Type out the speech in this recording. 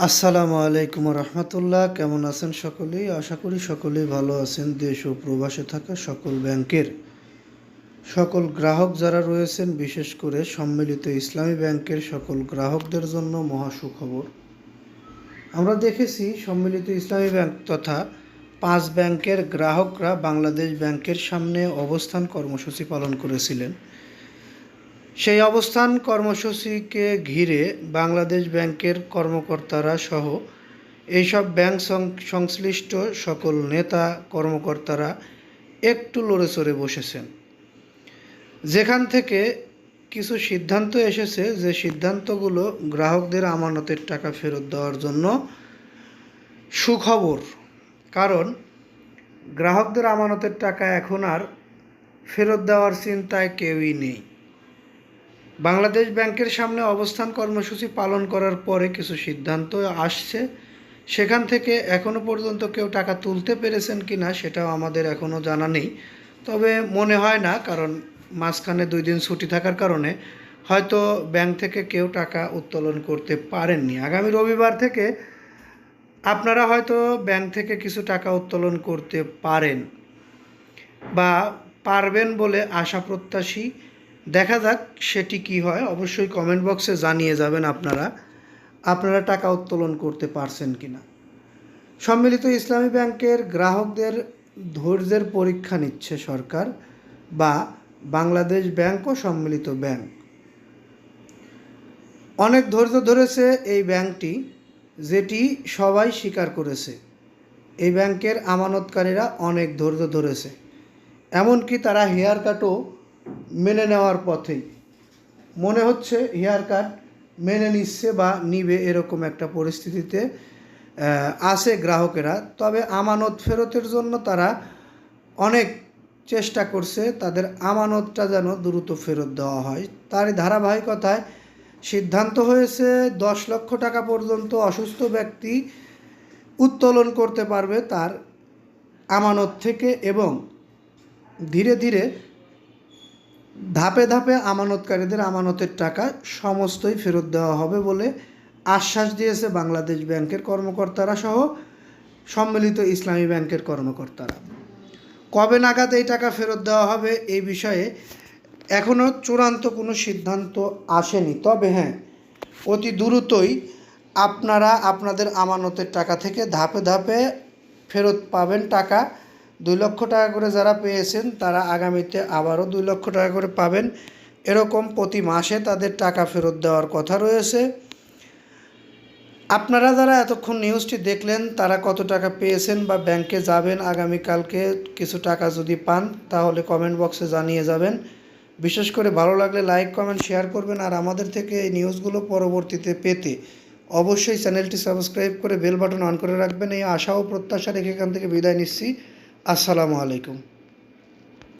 আসসালামু আলাইকুম রহমতুল্লাহ। কেমন আছেন সকলেই? আশা করি সকলেই ভালো আছেন। দেশ ও প্রবাসে থাকা সকল ব্যাংকের সকল গ্রাহক যারা রয়েছেন, বিশেষ করে সম্মিলিত ইসলামী ব্যাংকের সকল গ্রাহকদের জন্য মহা সুখবর। আমরা দেখেছি সম্মিলিত ইসলামী ব্যাংক তথা 5 ব্যাংকের গ্রাহকরা বাংলাদেশ ব্যাংকের সামনে অবস্থান কর্মসূচি পালন করেছিলেন। সেই অবস্থান কর্মসূচিকে ঘিরে বাংলাদেশ ব্যাংকের কর্মকর্তারা সহ এইসব ব্যাংক সংশ্লিষ্ট সকল নেতা কর্মকর্তারা একটু লড়েচড়ে বসেছেন, যেখান থেকে কিছু সিদ্ধান্ত এসেছে, যে সিদ্ধান্তগুলো গ্রাহকদের আমানতের টাকা ফেরত দেওয়ার জন্য সুখবর। কারণ গ্রাহকদের আমানতের টাকা এখন আর ফেরত দেওয়ার চিন্তায় কেউই নেই। বাংলাদেশ ব্যাংকের সামনে অবস্থান কর্মসূচি পালন করার পরে কিছু সিদ্ধান্ত আসছে, সেখান থেকে এখনও পর্যন্ত কেউ টাকা তুলতে পেরেছেন কি না সেটাও আমাদের এখনও জানা নেই। তবে মনে হয় না, কারণ মাঝখানে 2 দিন ছুটি থাকার কারণে হয়তো ব্যাংক থেকে কেউ টাকা উত্তোলন করতে পারেননি। আগামী রবিবার থেকে আপনারা হয়তো ব্যাংক থেকে কিছু টাকা উত্তোলন করতে পারেন বা পারবেন বলে আশা প্রত্যাশী। দেখা যাক সেটি কি হয়। অবশ্যই কমেন্ট বক্সে জানিয়ে যাবেন আপনারা টাকা উত্তোলন করতে পারছেন কিনা। সম্মিলিত ইসলামী ব্যাংকের গ্রাহকদের ধৈর্যের পরীক্ষা নিচ্ছে সরকার বা বাংলাদেশ ব্যাংক ও সম্মিলিত ব্যাংক। অনেক ধৈর্য ধরেছে এই ব্যাংকটি, যেটি সবাই স্বীকার করেছে। এই ব্যাংকের আমানতকারীরা অনেক ধৈর্য ধরেছে, এমনকি তারা হেয়ার কাটও মেনে নেওয়ার পথেই। মনে হচ্ছে হেয়ার কাট মেনে নিচ্ছে বা নিবে, এরকম একটা পরিস্থিতিতে আছে গ্রাহকেরা। তবে আমানত ফেরতের জন্য তারা অনেক চেষ্টা করছে, তাদের আমানতটা যেন দ্রুত ফেরত দেওয়া হয়। তারই ধারাবাহিকতায় সিদ্ধান্ত হয়েছে 10 লক্ষ টাকা পর্যন্ত অসুস্থ ব্যক্তি উত্তোলন করতে পারবে তার আমানত থেকে, এবং ধীরে ধীরে ধাপে ধাপে আমানতকারীদের আমানতের টাকা সমস্তই ফেরত দেওয়া হবে বলে আশ্বাস দিয়েছে বাংলাদেশ ব্যাংকের কর্মকর্তারা সহ সম্মিলিত ইসলামী ব্যাংকের কর্মকর্তারা। কবে নাগাদ এই টাকা ফেরত দেওয়া হবে এই বিষয়ে এখনও চূড়ান্ত কোনো সিদ্ধান্ত আসেনি। তবে হ্যাঁ, অতি দ্রুতই আপনারা আপনাদের আমানতের টাকা থেকে ধাপে ধাপে ফেরত পাবেন টাকা। 2 লক্ষ টাকা করে যারা পেয়েছেন তারা আগামীতে আবারও 2 লক্ষ টাকা করে পাবেন। এরকম প্রতি মাসে তাদের টাকা ফেরত দেওয়ার কথা রয়েছে। আপনারা যারা এতক্ষণ নিউজটি দেখলেন তারা কত টাকা পেয়েছেন বা ব্যাংকে যাবেন আগামীকালকে কিছু টাকা যদি পান, তাহলে কমেন্ট বক্সে জানিয়ে যাবেন। বিশেষ করে ভালো লাগলে লাইক কমেন্ট শেয়ার করবেন। আর আমাদের থেকে এই নিউজগুলো পরবর্তীতে পেতে অবশ্যই চ্যানেলটি সাবস্ক্রাইব করে বেল বাটন অন করে রাখবেন। এই আশা ও প্রত্যাশা রেখে এখান থেকে বিদায় নিচ্ছি। আসসালামু আলাইকুম।